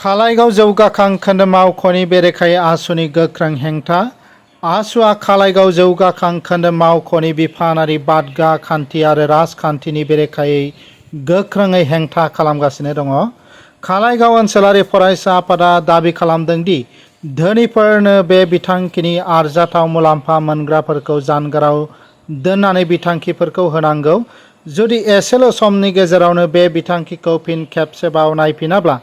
खालाइगाव जौगाखां खोन्दो मावख'नि बेरेखायै आसुनि गोख्रों हेंथा। आसुआ खालाइगाव जौगाखां खोन्दो मावख'नि बिफानारि बादगा खान्थि आरो राजखान्थिनि बेरेखायै गोख्रोङै हेंथा खालामगासिनो दङ। खालाइगाव ओनसोलारि फरायसा आफादा दाबि खालामदों दि धोनिफोरनो बे बिथांखिनि आरजाथाव मुलाम्फा मोनग्राफोरखौ जानगाराव दोननानै बिथांखिफोरखौ होनांगौ। जुदि एसेल' समनि गेजेरावनो बे बिथांखिखौ फिन खेबसेबाव नायफिनाब्ला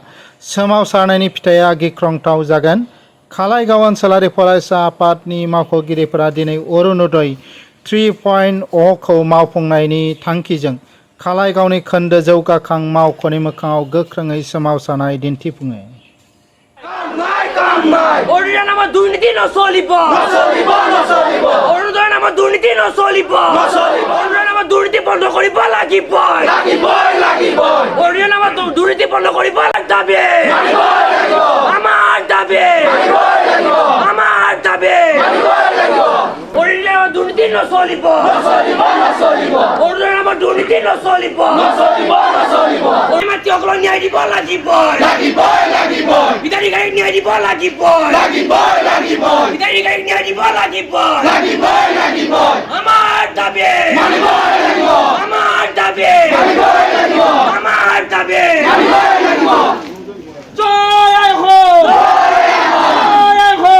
सोमावसारनायनि फिथाइया गिख्रंथाव जागोन। खालाइगाव ओनसोलारि फरायसा आफादनि मावख'गिरिफोरा दिनै अरुणोदय 3.0 खौ मावफुंनायनि थांखिजों खालाइगावनि खोन्दो जौगाखां मावख'नि मोखाङाव गोख्रोङै सोमावसारनाय दिन्थिफुङो। অৰুণোদয়ৰ নামত দুৰ্নীতি নচলিব। অৰুণোদয়ৰ নামত দুৰ্নীতি নচলিব। অৰুণোদয়ৰ নামত দুৰ্নীতি বন্ধ কৰিব লাগিব। অৰুণোদয়ৰ নামত দুৰ্নীতি বন্ধ কৰিব দাবী। আমাৰ দাবী। আমাৰ দাবী। অৰুণোদয়ৰ নামত দুৰ্নীতি নচলিব। অৰুণোদয়ৰ নামত দুৰ্নীতি নচলিব। মাতৃসকলক ন্যায় দিব লাগিব। হিতাধিকাৰীক ন্যায় দিব লাগিব। হিতাধিকাৰীক ন্যায় দিব লাগিব। আমাৰ দাবী। আমাৰ দাবী। আমাৰ দাবী। জয় আই হো। জয় আই হো।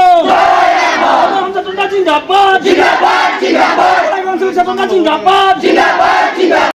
জিন্দাবাদ। জিন্দাবাদ। জিন্দাবাদ। জিন্দাবাদ।